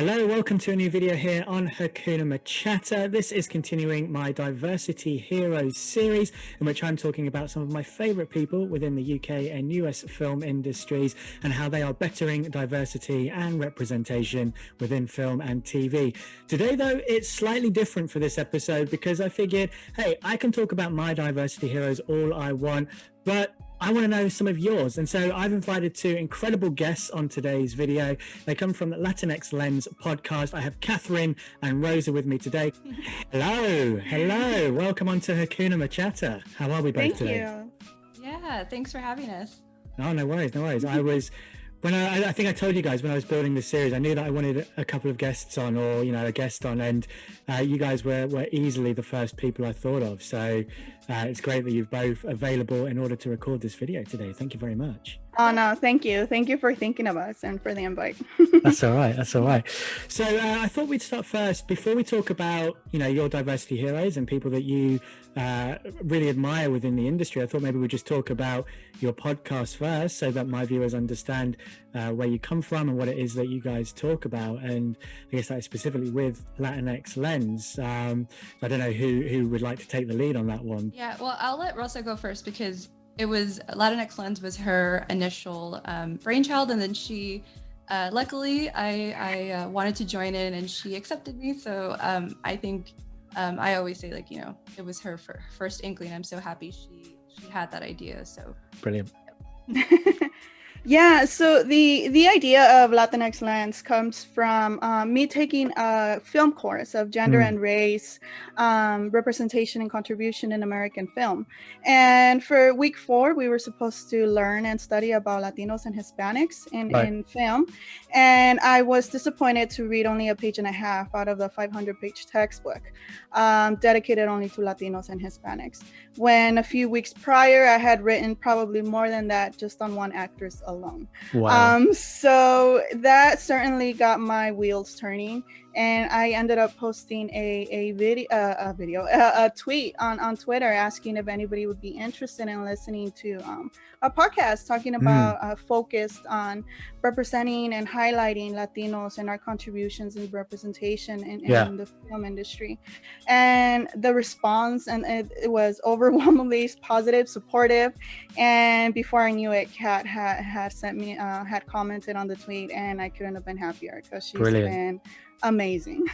Hello, welcome to a new video here on Hakuna MaChatter. This is continuing my Diversity Heroes series, in which I'm talking about some of my favourite people within the UK and US film industries and how they are bettering diversity and representation within film and TV. Today, though, it's slightly different for this episode because I figured, hey, I can talk about my Diversity Heroes all I want, but I want to know some of yours. And so I've invited two incredible guests on today's video. They come from the Latinx Lens podcast. I have Catherine and Rosa with me today. Hello. Welcome on to Hakuna MaChatter. How are we both today? Thank you. Yeah, thanks for having us. Oh, no worries. I think I told you guys when I was building this series, I knew that I wanted a couple of guests on, or a guest on, and you guys were easily the first people I thought of. So it's great that you're both available in order to record this video today. Thank you very much. Oh no, thank you for thinking of us and for the invite. That's all right. So I thought we'd start first before we talk about your diversity heroes and people that you really admire within the industry. I thought maybe we'd just talk about your podcast first, so that my viewers understand where you come from and what it is that you guys talk about. And I guess that specifically with Latinx Lens. I don't know who would like to take the lead on that one. Yeah, well, I'll let Rosa go first because it was Latinx Lens was her initial brainchild, and then she luckily I wanted to join in and she accepted me. So I think I always say, like, it was her first inkling. I'm so happy she had that idea. So brilliant. Yeah, so the idea of Latinx Lens comes from me taking a film course of gender and race representation and contribution in American film. And for week 4, we were supposed to learn and study about Latinos and Hispanics in film. And I was disappointed to read only a page and a half out of the 500-page textbook dedicated only to Latinos and Hispanics, when a few weeks prior I had written probably more than that just on one actress alone. Wow. So that certainly got my wheels turning, and I ended up posting a tweet on Twitter asking if anybody would be interested in listening to a podcast talking about focused on representing and highlighting Latinos and our contributions in representation in the film industry. And the response, and it was overwhelmingly positive, supportive. And before I knew it, Kat had sent me had commented on the tweet, and I couldn't have been happier because she's been amazing.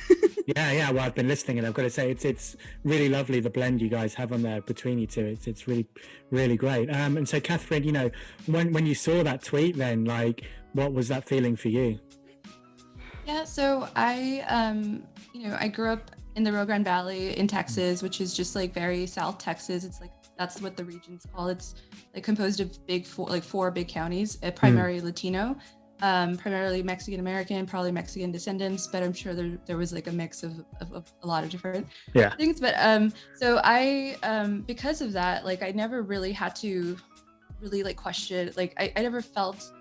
yeah well, I've been listening, and I've got to say it's really lovely, the blend you guys have on there between you two. It's really great. And so Catherine, when you saw that tweet, then, like, what was that feeling for you? Yeah, so I I grew up in the Rio Grande Valley in Texas, which is just like very South Texas. It's like, that's what the region's called. It's like composed of four big counties, primarily Latino, primarily Mexican American, probably Mexican descendants, but I'm sure there was like a mix of a lot of different things. But so I because of that, like, I never really had to really like question, like I never felt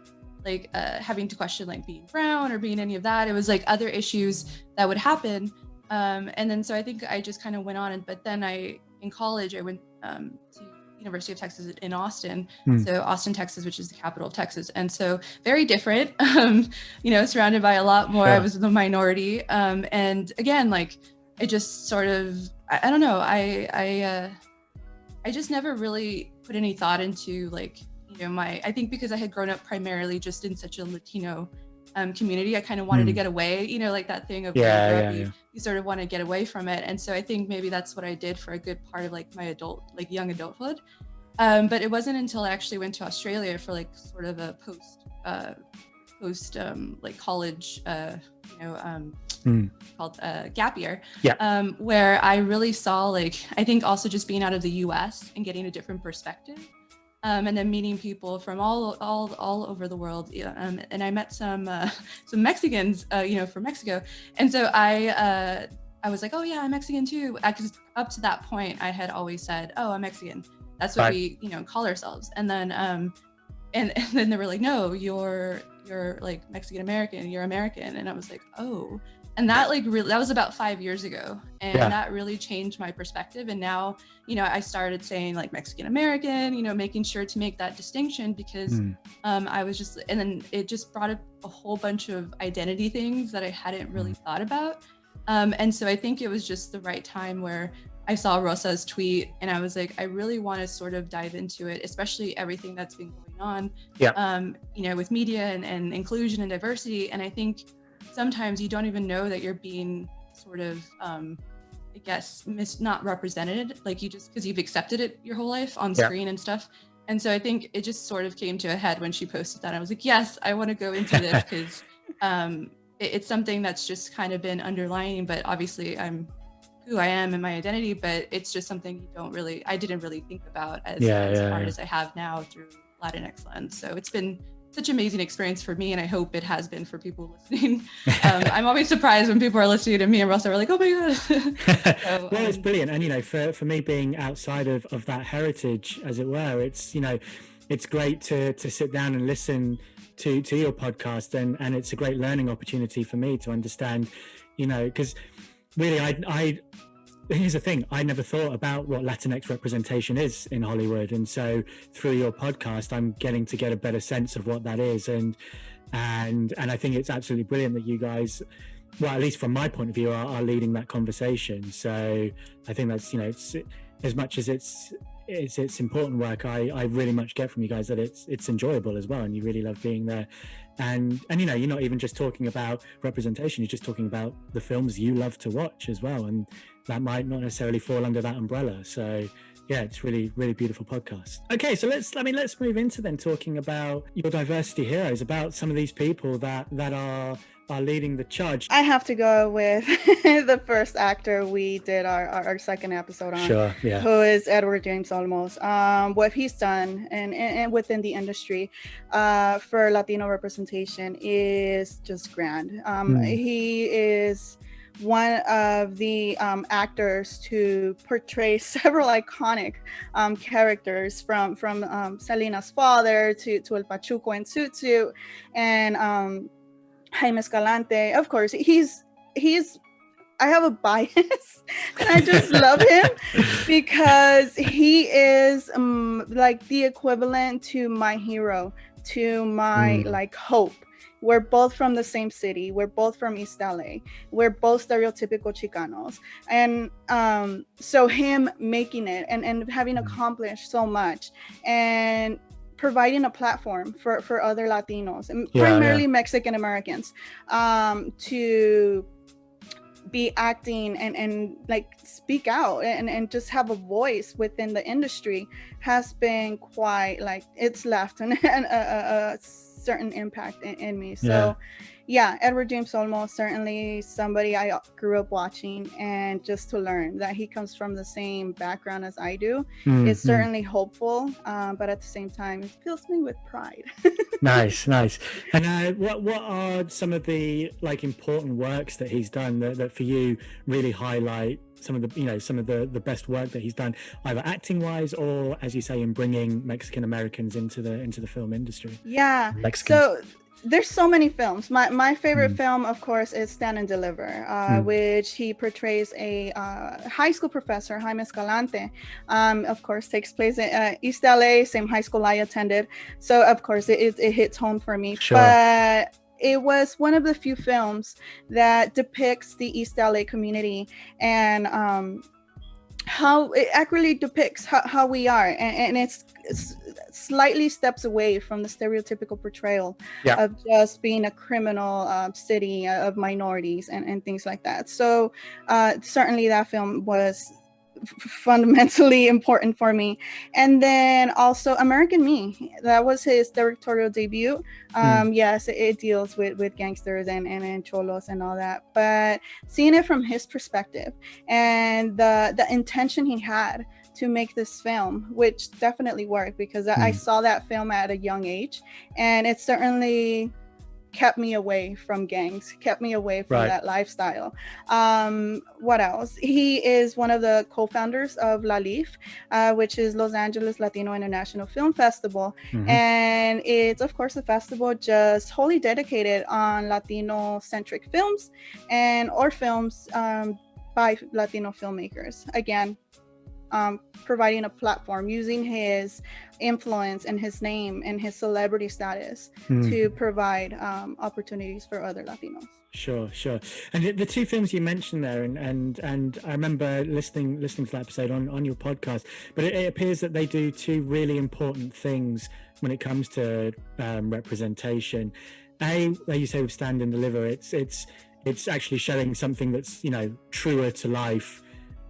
like having to question like being brown or being any of that. It was like other issues that would happen. And then so I think I just kind of went on, but then in college I went to University of Texas in Austin, so Austin, Texas, which is the capital of Texas, and so very different, surrounded by a lot more. I was the minority, and again, like, I just sort of, I don't know, I just never really put any thought into, like, I think because I had grown up primarily just in such a Latino community, I kind of wanted to get away, like that thing of you sort of want to get away from it. And so I think maybe that's what I did for a good part of like my young adulthood. But it wasn't until I actually went to Australia for like sort of a post like college, called gap year, where I really saw, like, I think also just being out of the US and getting a different perspective. And then meeting people from all over the world, and I met some Mexicans, from Mexico, and so I was like, oh yeah, I'm Mexican too. Because up to that point, I had always said, oh, I'm Mexican. That's what we call ourselves. And then and then they were like, no, you're like Mexican American, you're American, and I was like, oh. And that like really, that was about 5 years ago. And Yeah. that really changed my perspective. And now, you know, I started saying like Mexican American, you know, making sure to make that distinction because I was just, and then it just brought up a whole bunch of identity things that I hadn't really thought about. And so I think it was just the right time where I saw Rosa's tweet and I was like, I really want to sort of dive into it, especially everything that's been going on, you know, with media and inclusion and diversity. And I think sometimes you don't even know that you're being sort of, I guess, not represented, like you just, because you've accepted it your whole life on screen and stuff. And so I think it just sort of came to a head when she posted that. I was like, yes, I want to go into this because it's something that's just kind of been underlying, but obviously I'm who I am and my identity, but it's just something you don't really, I didn't really think about as hard as I have now through Latinx Lens. So it's been such an amazing experience for me, and I hope it has been for people listening. I'm always surprised when people are listening to me and Rosa are like, oh my God. So, well, it's brilliant. And, you know, for me being outside of that heritage, as it were, it's, you know, it's great to sit down and listen to your podcast, and it's a great learning opportunity for me to understand, you know, because really I here's the thing, I never thought about what Latinx representation is in Hollywood, and so through your podcast I'm getting to get a better sense of what that is, and I think it's absolutely brilliant that you guys, well, at least from my point of view, are leading that conversation. So I think that's, you know, it's as much as it's important work, I really much get from you guys that it's enjoyable as well, and you really love being there. And you know, you're not even just talking about representation, you're just talking about the films you love to watch as well, and that might not necessarily fall under that umbrella. So yeah, it's really beautiful podcast. Okay, so let's move into then talking about your diversity heroes, about some of these people that are leading the charge. I have to go with the first actor we did our second episode on, who is Edward James Olmos. What he's done and within the industry for Latino representation is just grand. He is one of the actors to portray several iconic characters from Selena's father to El Pachuco and Tutu, and Jaime Escalante. Of course, he's I have a bias and I just love him because he is like the equivalent to my hero, to my like hope. We're both from the same city. We're both from East LA. We're both stereotypical Chicanos. And so him making it and having accomplished so much and providing a platform for other Latinos, and primarily Mexican Americans, to be acting and like speak out and just have a voice within the industry has been quite, like, it's left a certain impact in me. So yeah, Edward James Olmos, certainly somebody I grew up watching, and just to learn that he comes from the same background as I do is certainly hopeful, but at the same time it fills me with pride. Nice. And what are some of the like important works that he's done that for you really highlight some of the, you know, some of the best work that he's done, either acting wise or, as you say, in bringing Mexican Americans into the film industry? So there's so many films. My favorite film, of course, is Stand and Deliver, which he portrays a high school professor, Jaime Escalante. Of course, takes place in East LA, same high school I attended. So, of course, it hits home for me. But it was one of the few films that depicts the East LA community and how it accurately depicts how we are, and it's slightly steps away from the stereotypical portrayal of just being a criminal city of minorities and things like that. So certainly that film was fundamentally important for me. And then also American Me, that was his directorial debut. Yes, it deals with gangsters and cholos and all that, but seeing it from his perspective and the intention he had to make this film, which definitely worked, because I saw that film at a young age, and it certainly kept me away from gangs, kept me away from Right. that lifestyle. What else? He is one of the co-founders of LALIF, which is Los Angeles Latino International Film Festival. Mhm. And it's, of course, a festival just wholly dedicated on Latino-centric films or films by Latino filmmakers. Again, providing a platform, using his influence and his name and his celebrity status to provide opportunities for other Latinos. Sure. And the two films you mentioned there, and I remember listening to that episode on your podcast, but it appears that they do two really important things when it comes to representation. Like you say with Stand and Deliver, it's actually showing something that's, you know, truer to life,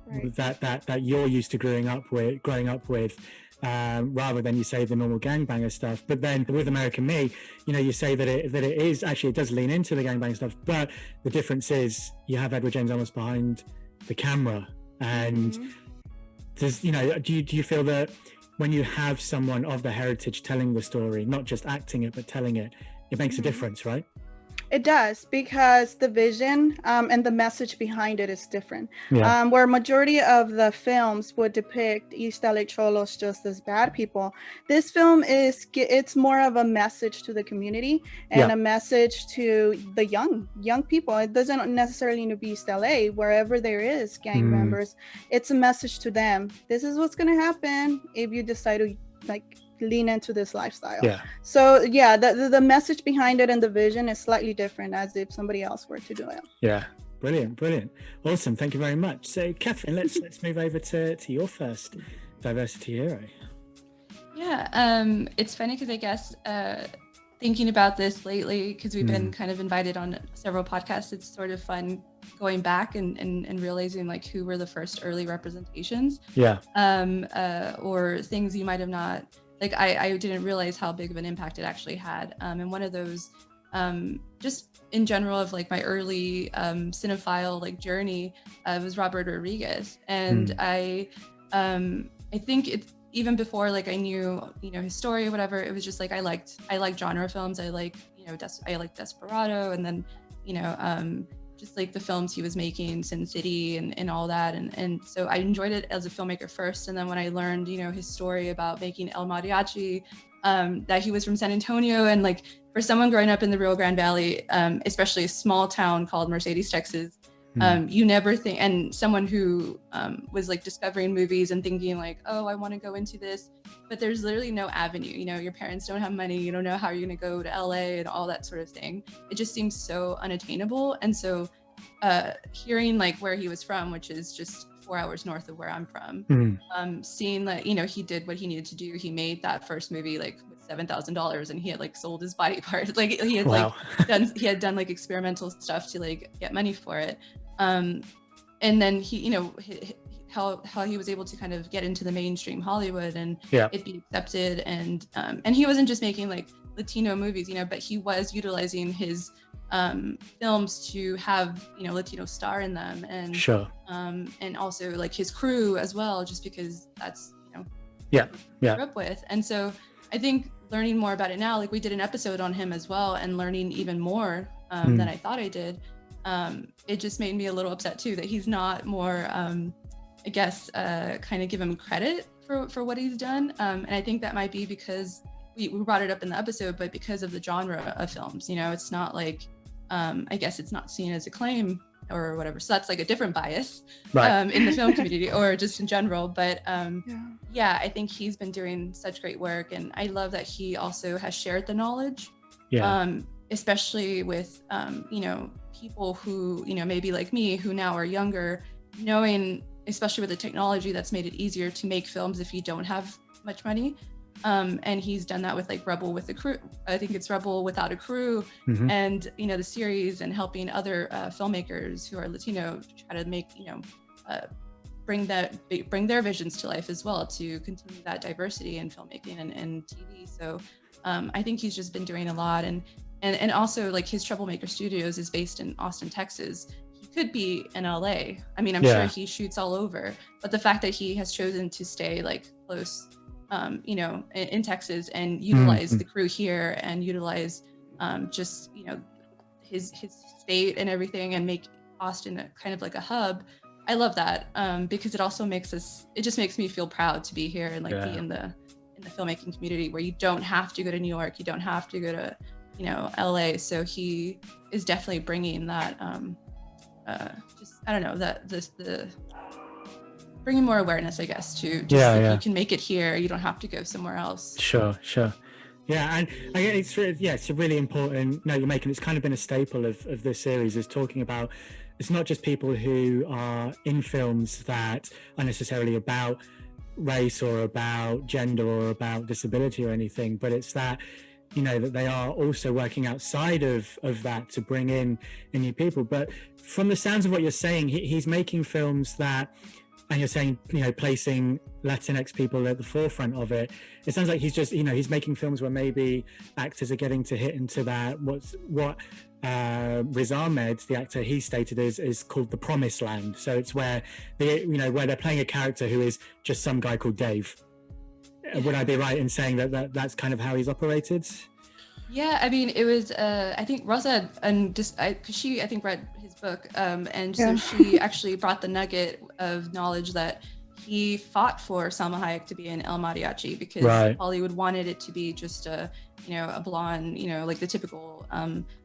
right, that you're used to growing up with, rather than, you say, the normal gangbanger stuff. But then with American Me, you know, you say that it is actually, it does lean into the gangbang stuff, but the difference is you have Edward James Olmos behind the camera. And does, you know, do you feel that when you have someone of the heritage telling the story, not just acting it but telling it, it makes a difference, right? It does, because the vision and the message behind it is different. Yeah. Where majority of the films would depict East LA Cholos just as bad people, this film it's more of a message to the community and a message to the young people. It doesn't necessarily need to be East LA. Wherever there is gang members, it's a message to them. This is what's going to happen if you decide to, like, lean into this lifestyle. So the message behind it and the vision is slightly different as if somebody else were to do it. Brilliant, awesome, thank you very much. So Catherine, let's move over to your first diversity hero. It's funny because I guess thinking about this lately, because we've been kind of invited on several podcasts, it's sort of fun going back and realizing, like, who were the first early representations, or things you might have not, like, I didn't realize how big of an impact it actually had. And one of those, just in general, of like my early cinephile like journey, was Robert Rodriguez. And I think it's even before, like, I knew, you know, his story or whatever, it was just like I liked genre films. I like, you know, I like Desperado, and then, you know, just like the films he was making, Sin City and all that. And so I enjoyed it as a filmmaker first. And then when I learned, you know, his story about making El Mariachi, that he was from San Antonio, and like, for someone growing up in the Rio Grande Valley, especially a small town called Mercedes, Texas, you never think, and someone who was like discovering movies and thinking like, oh, I want to go into this, but there's literally no avenue. You know, your parents don't have money, you don't know how you're going to go to LA and all that sort of thing. It just seems so unattainable. And so hearing like where he was from, which is just 4 hours north of where I'm from, seeing that, you know, he did what he needed to do. He made that first movie like with $7,000, and he had like sold his body part. Like he had done like experimental stuff to like get money for it. And then he, you know, how he was able to kind of get into the mainstream Hollywood and it be accepted. And he wasn't just making like Latino movies, you know, but he was utilizing his films to have, you know, Latino star in them, and also like his crew as well, just because that's, you know, grew up with. And so I think learning more about it now, like we did an episode on him as well, and learning even more than I thought I did. It just made me a little upset too that he's not more, I guess, kind of give him credit for what he's done. And I think that might be because we brought it up in the episode, but because of the genre of films, you know, it's not like, I guess it's not seen as acclaim or whatever. So that's like a different bias in the film community or just in general. But I think he's been doing such great work. And I love that he also has shared the knowledge, especially with, you know, people who, you know, maybe like me, who now are younger, knowing, especially with the technology that's made it easier to make films if you don't have much money. And he's done that with like Rebel with a Crew. I think it's Rebel Without a Crew, and, you know, the series, and helping other filmmakers who are Latino try to make, you know, bring their visions to life as well, to continue that diversity in filmmaking and TV. So I think he's just been doing a lot. And also, like, his Troublemaker Studios is based in Austin, Texas. He could be in LA. I mean, I'm sure he shoots all over, but the fact that he has chosen to stay like close, you know, in Texas, and utilize the crew here, and utilize just, his state and everything, and make Austin a kind of like a hub. I love that, because it also it just makes me feel proud to be here and like be in the filmmaking community, where you don't have to go to New York, you don't have to go to, LA. So he is definitely bringing that, just, I don't know, that the bringing more awareness, I guess, to just you can make it here, you don't have to go somewhere else. Sure. Yeah, and I guess it's a really important note you're making. It's kind of been a staple of this series, is talking about, it's not just people who are in films that are necessarily about race or about gender or about disability or anything, but it's that, that they are also working outside of that to bring in new people. But from the sounds of what you're saying, he's making films that, and you're saying, placing Latinx people at the forefront of it. It sounds like he's just, he's making films where maybe actors are getting to hit into that, what Riz Ahmed, the actor, he stated is called the promised land. So it's where where they're playing a character who is just some guy called Dave. Would I be right in saying that's kind of how he's operated? Yeah, I mean, it was, I think Rosa, and just, because she, I think, read his book, and so she actually brought the nugget of knowledge that he fought for Salma Hayek to be in El Mariachi, because Hollywood wanted it to be just a blonde, like the typical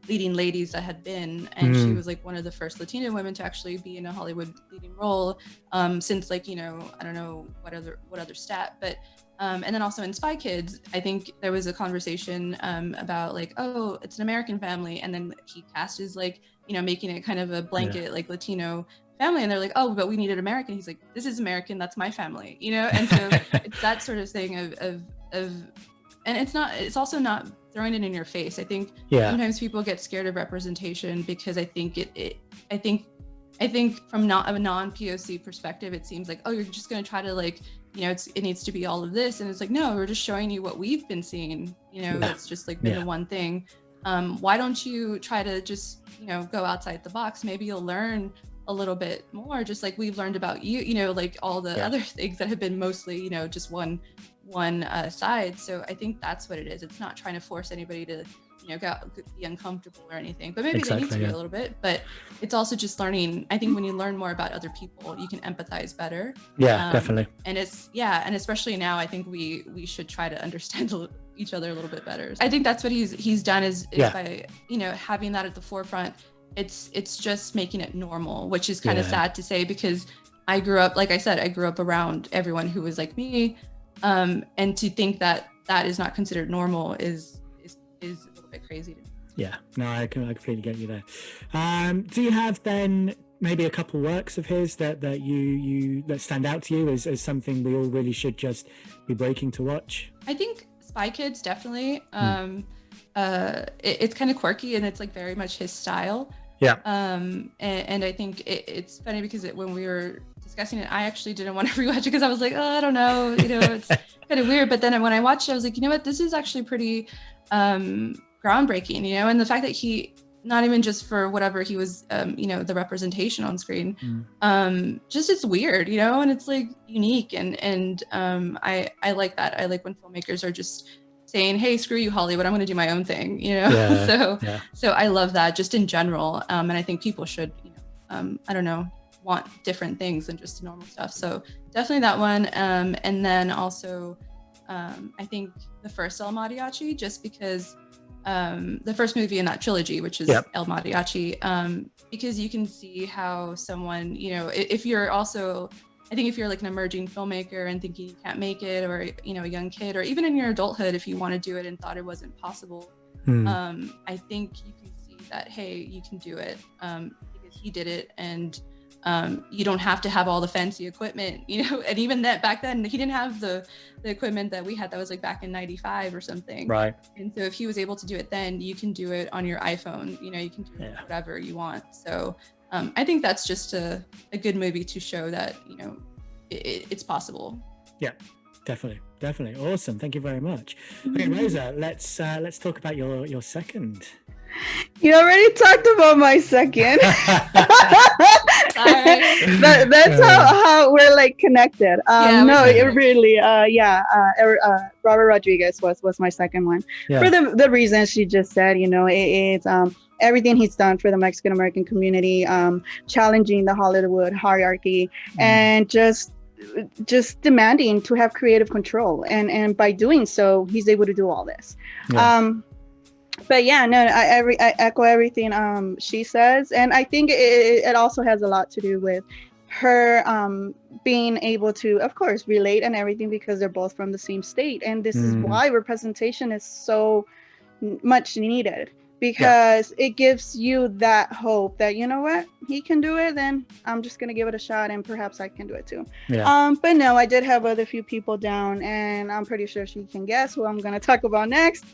leading ladies that had been, and she was like one of the first Latina women to actually be in a Hollywood leading role, since like, I don't know what other stat, but and then also in Spy Kids, I think there was a conversation about like, oh, it's an American family, and then he cast as like, making it kind of a blanket like Latino family, and they're like, oh, but we needed American. He's like, this is American, that's my family, and so it's that sort of thing of and it's also not throwing it in your face. I think sometimes people get scared of representation, because I think I think from a non-POC perspective, it seems like, oh, you're just going to try to like, it needs to be all of this. And it's like, no, we're just showing you what we've been seeing, that's just like been the one thing. Why don't you try to just, go outside the box? Maybe you'll learn a little bit more, just like we've learned about you, like all the other things that have been mostly, just one side. So I think that's what it is. It's not trying to force anybody to, be uncomfortable or anything, but maybe they need to be a little bit. But it's also just learning. I think when you learn more about other people, you can empathize better. Definitely. And and especially now, I think we should try to understand each other a little bit better. I think that's what he's done is by having that at the forefront. It's just making it normal, which is kind of sad to say, because I grew up, like I said, around everyone who was like me, and to think that is not considered normal is a little bit crazy to me. Yeah, no, I completely get you there. Do you have then maybe a couple works of his that you that stand out to you as something we all really should just be breaking to watch? I think Spy Kids, definitely. It's kind of quirky, and it's like very much his style. And I think it's funny because when we were discussing it, I actually didn't want to rewatch it because I was like, oh, I don't know, it's kind of weird. But then when I watched it, I was like, you know what, this is actually pretty groundbreaking, and the fact that he, not even just for whatever he was, the representation on screen, just it's weird, and it's like unique, and I like that. I like when filmmakers are just saying, hey, screw you, Hollywood, I'm going to do my own thing, So I love that just in general. And I think people should, I don't know, want different things than just normal stuff. So definitely that one. And then also, I think the first El Mariachi, just because the first movie in that trilogy, which is El Mariachi, because you can see how someone, if you're also, I think if you're like an emerging filmmaker and thinking you can't make it, or, a young kid, or even in your adulthood, if you want to do it and thought it wasn't possible, I think you can see that, hey, you can do it, because he did it. And you don't have to have all the fancy equipment, and even that back then, he didn't have the equipment that we had. That was like back in 95 or something. Right. And so if he was able to do it then, you can do it on your iPhone, you can do whatever you want. So I think that's just a good movie to show that, it's possible. Yeah, definitely. Awesome. Thank you very much. Okay, Rosa, let's talk about your second. You already talked about my second. Sorry. That's how we're like connected. Yeah, No, we're it connected. really, Robert Rodriguez was my second one for the reasons she just said. You know, it's everything he's done for the Mexican American community, challenging the Hollywood hierarchy, and just demanding to have creative control, and by doing so, he's able to do all this. But yeah, no, I echo everything she says, and I think it also has a lot to do with her being able to, of course, relate and everything, because they're both from the same state, and this is why representation is so much needed, because it gives you that hope that, you know what, he can do it, then I'm just gonna give it a shot, and perhaps I can do it too. But no, I did have other few people down, and I'm pretty sure she can guess who I'm gonna talk about next.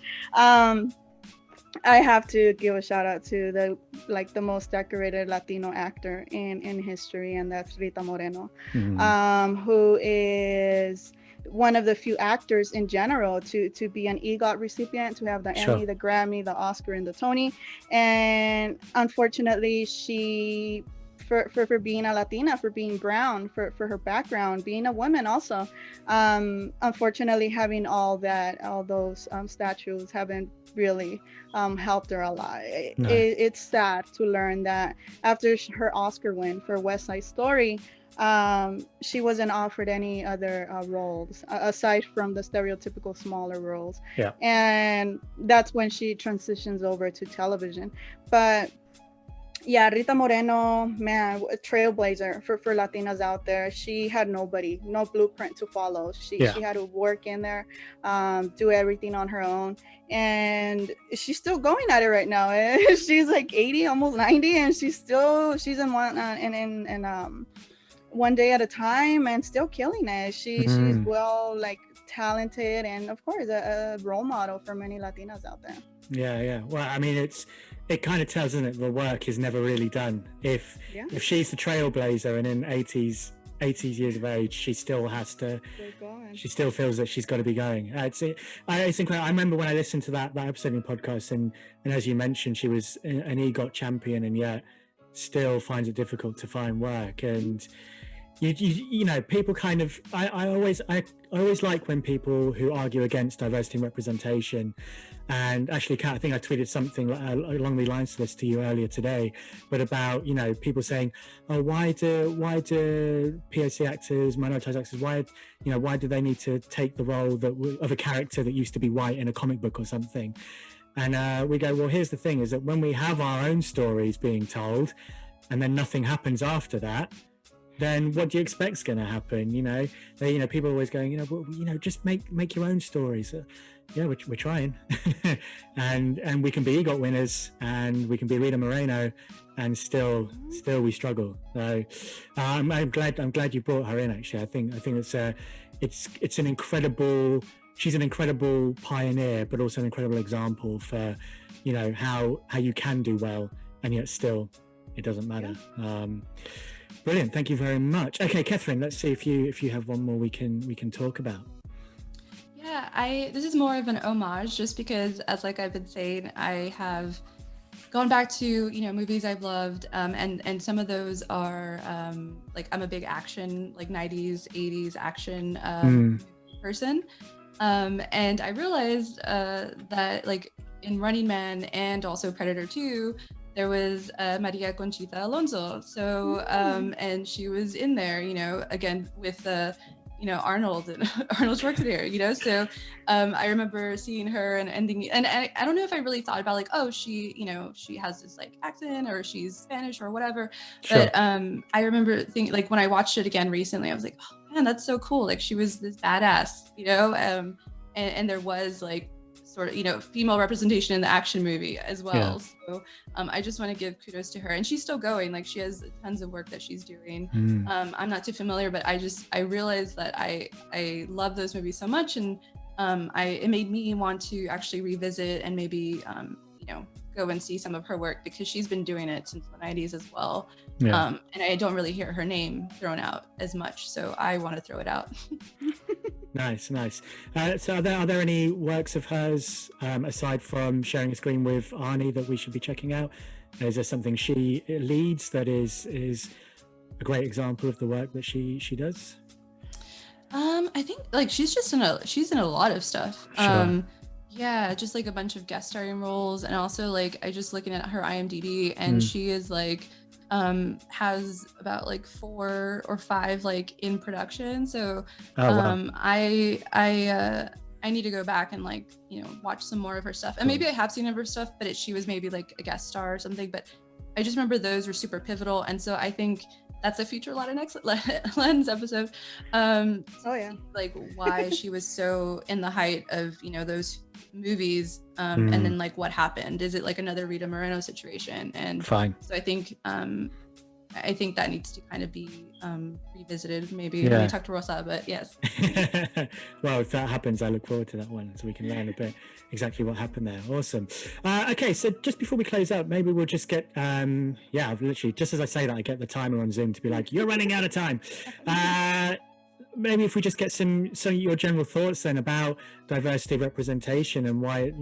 I have to give a shout out to the most decorated Latino actor in history, and that's Rita Moreno, who is one of the few actors in general to be an EGOT recipient, to have the Emmy, the Grammy, the Oscar, and the Tony. And unfortunately, she, for being a Latina, for being brown, for her background, being a woman also, unfortunately, having all those statues haven't really helped her a lot. It's sad to learn that after her Oscar win for West Side Story, she wasn't offered any other roles aside from the stereotypical smaller roles. And that's when she transitions over to television. But yeah, Rita Moreno, man, a trailblazer for Latinas out there. She had no blueprint to follow. She had to work in there, do everything on her own, and she's still going at it right now. She's like 80, almost 90, and she's in one day at a time, and still killing it. She's well, like, talented, and of course a role model for many Latinas out there. Yeah. Well, I mean, it kind of tells, isn't it, the work is never really done. If she's the trailblazer, and in 80s years of age, she still has to, she still feels that she's got to be going. It's incredible. I remember when I listened to that episode in the podcast, and as you mentioned, she was an EGOT champion, and yet still finds it difficult to find work. And you know, people kind of, I always like when people who argue against diversity and representation. And actually, Kat, I think I tweeted something along the lines of this to you earlier today, but about, you know, people saying, oh, why do POC actors, minoritized actors, why do they need to take the role of a character that used to be white in a comic book or something? And we go, well, here's the thing, is that when we have our own stories being told, and then nothing happens after that, then what do you expect's going to happen? You know, people are always going, just make your own stories. Yeah, we're trying, and we can be EGOT winners, and we can be Rita Moreno, and still we struggle. So I'm glad you brought her in. Actually, I think it's an incredible. She's an incredible pioneer, but also an incredible example for, you know, how you can do well, and yet still it doesn't matter. Brilliant, thank you very much. Okay, Catherine, let's see if you have one more we can talk about. Yeah, this is more of an homage, just because, as like I've been saying, I have gone back to, you know, movies I've loved, and some of those are like, I'm a big action, like 90s, 80s action person, and I realized that, like, in Running Man and also Predator 2, there was Maria Conchita Alonso. So, and she was in there, you know, again with Arnold Schwarzenegger, you know. So I remember seeing her and thinking, and I don't know if I really thought about, like, oh, she has this like accent, or she's Spanish or whatever. Sure. But I remember thinking, like, when I watched it again recently, I was like, oh man, that's so cool. Like, she was this badass, you know, and there was, like, sort of, you know, female representation in the action movie as well. Yeah. So I just want to give kudos to her, and she's still going. Like, she has tons of work that she's doing. I'm not too familiar, but I realized that I love those movies so much, and it made me want to actually revisit and maybe go and see some of her work, because she's been doing it since the 90s as well. Yeah. And I don't really hear her name thrown out as much, so I want to throw it out. Nice. So are there any works of hers, aside from sharing a screen with Arnie, that we should be checking out? Is there something she leads that is a great example of the work that she does? I think like she's in a lot of stuff. Sure. Yeah, just like a bunch of guest starring roles, and also like I just looking at her IMDb, and Mm. she is like has about like 4 or 5 like in production. So Oh wow. I need to go back and like, you know, watch some more of her stuff. And maybe I have seen of her stuff, but she was maybe like a guest star or something. But I just remember those were super pivotal, and so I think that's a future Latinx Lens episode. Oh yeah. Like why she was so in the height of, you know, those movies, and then like what happened. Is it like another Rita Moreno situation? And Fine. so I think that needs to kind of be revisited maybe Yeah. when we talk to Rosa, but yes. Well, if that happens, I look forward to that one so we can learn a bit exactly what happened there. Awesome. Okay, so just before we close out, maybe we'll just get I've literally, just as I say that, I get the timer on Zoom to be like, you're running out of time. Maybe if we just get some your general thoughts then about diversity representation and why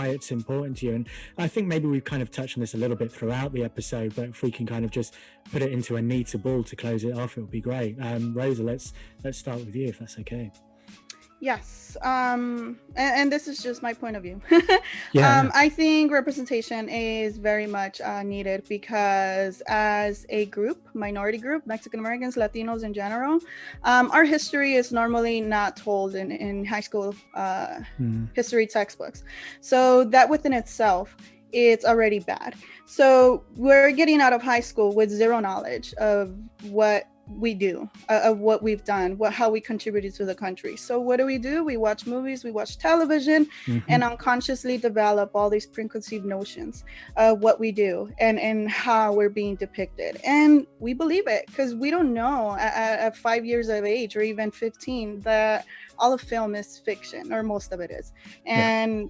it's important to you. And I think maybe we've kind of touched on this a little bit throughout the episode, but if we can kind of just put it into a neater ball to close it off, it would be great. Rosa, let's start with you, if that's okay. Yes. And this is just my point of view. Yeah. I think representation is very much needed because as a group, minority group, Mexican Americans, Latinos in general, our history is normally not told in high school history textbooks. So that within itself, it's already bad. So we're getting out of high school with zero knowledge of what we do, of what we've done, how we contributed to the country. So what do? We watch movies, we watch television, and unconsciously develop all these preconceived notions of what we do and how we're being depicted. And we believe it because we don't know at 5 years of age or even 15 that all of film is fiction, or most of it is. And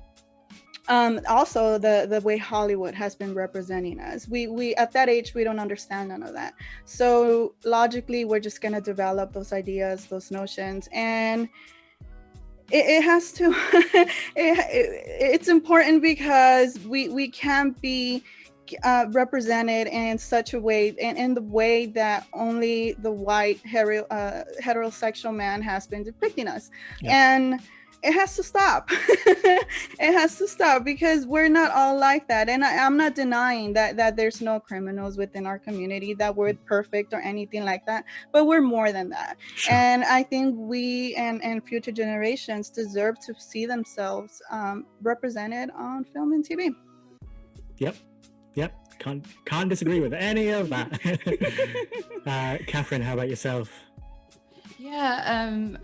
also the way Hollywood has been representing us, we at that age, we don't understand none of that. So logically, we're just going to develop those ideas, those notions, and it has to it's important because we can't be represented in such a way, and in the way that only the white heterosexual man has been depicting us. And it has to stop. It has to stop because we're not all like that. And I'm not denying that there's no criminals within our community, that we're perfect or anything like that, but we're more than that. Sure. And I think we and future generations deserve to see themselves represented on film and TV. Yep. Can't disagree with any of that. Catherine, how about yourself? Yeah,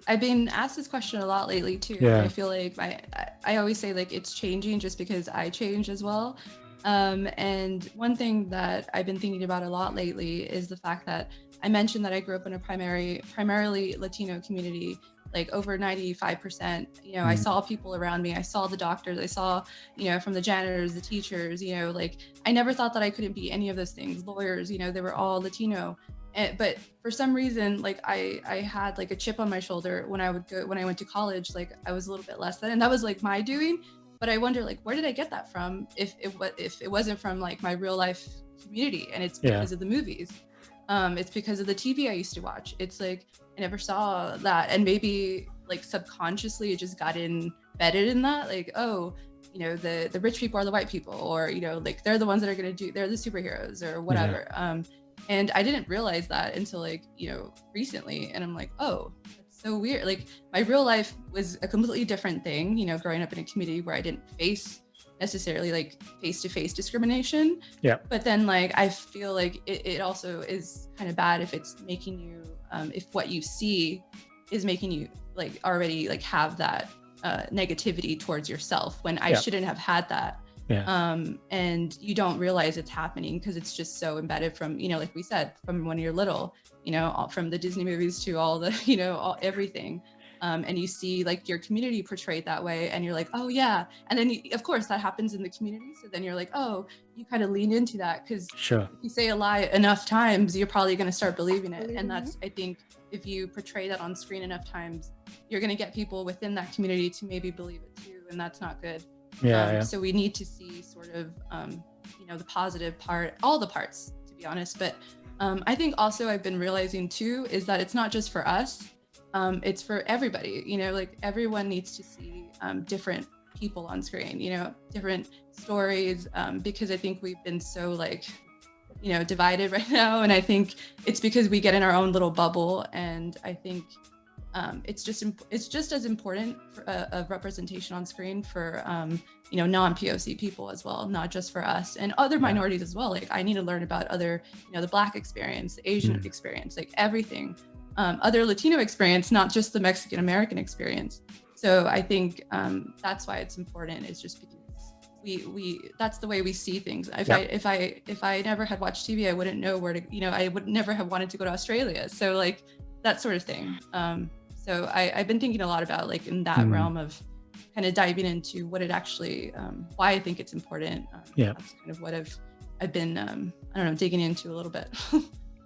I've been asked this question a lot lately too. I feel like I always say like it's changing just because I change as well. And one thing that I've been thinking about a lot lately is the fact that I mentioned that I grew up in a primarily Latino community, like over 95%. You know, I saw people around me. I saw the doctors. I saw, you know, from the janitors, the teachers. You know, like I never thought that I couldn't be any of those things. Lawyers, you know, they were all Latino. But for some reason, like I had like a chip on my shoulder when I went to college. Like I was a little bit less than, and that was like my doing. But I wonder, like, where did I get that from? If it wasn't from like my real life community, and it's because of the movies. It's because of the TV I used to watch. It's like I never saw that, and maybe like subconsciously it just got embedded in that. Like, oh, you know, the rich people are the white people, or you know, like they're the ones that are they're the superheroes or whatever. And I didn't realize that until like, you know, recently. And I'm like, oh, that's so weird. Like my real life was a completely different thing, you know, growing up in a community where I didn't face necessarily like face-to-face discrimination. But then like, I feel like it also is kind of bad if it's making you, if what you see is making you like already like have that negativity towards yourself when I shouldn't have had that. And you don't realize it's happening because it's just so embedded from, you know, like we said, from when you're little, you know, from the Disney movies to all the, you know, everything. And you see like your community portrayed that way and you're like, oh yeah. And then of course that happens in the community. So then you're like, oh, you kind of lean into that because if you say a lie enough times, you're probably going to start believing it. And that's, I think, if you portray that on screen enough times, you're going to get people within that community to maybe believe it too. And that's not good. So we need to see sort of, you know, the positive part, all the parts, to be honest, but I think also I've been realizing too is that it's not just for us, it's for everybody. You know, like everyone needs to see different people on screen, you know, different stories, because I think we've been so like, you know, divided right now. And I think it's because we get in our own little bubble. And I think it's just as important for a representation on screen for you know, non-POC people as well, not just for us and other minorities as well. Like I need to learn about other, you know, the Black experience, the Asian experience, like everything, other Latino experience, not just the Mexican American experience. So I think that's why it's important. Is just because we that's the way we see things. If I never had watched TV, I wouldn't know where to, you know, I would never have wanted to go to Australia. So like that sort of thing. So I've been thinking a lot about like in that realm of kind of diving into what it actually, why I think it's important. That's kind of what I've been, I don't know, digging into a little bit.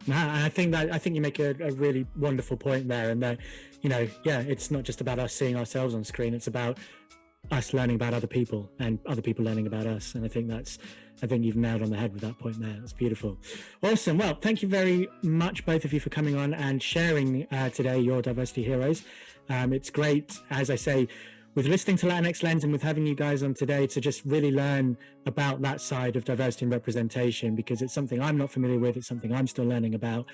I think you make a really wonderful point there, and that, you know, it's not just about us seeing ourselves on screen, it's about us learning about other people and other people learning about us. And I think you've nailed on the head with that point there. That's beautiful. Awesome. Well, thank you very much, both of you, for coming on and sharing today your diversity heroes. It's great, as I say, with listening to Latinx Lens and with having you guys on today, to just really learn about that side of diversity and representation, because it's something I'm not familiar with. It's something I'm still learning about.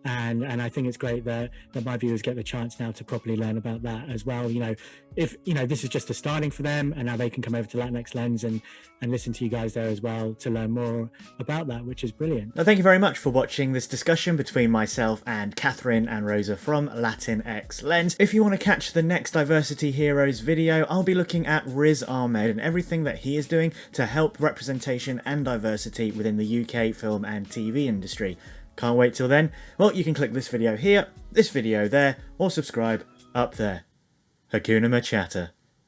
And I think it's great that my viewers get the chance now to properly learn about that as well. You know, if, you know, this is just a starting for them, and now they can come over to Latinx Lens and listen to you guys there as well to learn more about that, which is brilliant. Now, thank you very much for watching this discussion between myself and Catherine and Rosa from Latinx Lens. If you want to catch the next Diversity Heroes video, I'll be looking at Riz Ahmed and everything that he is doing to help representation and diversity within the UK film and TV industry. Can't wait till then. Well, you can click this video here, this video there, or subscribe up there. Hakuna MaChatter.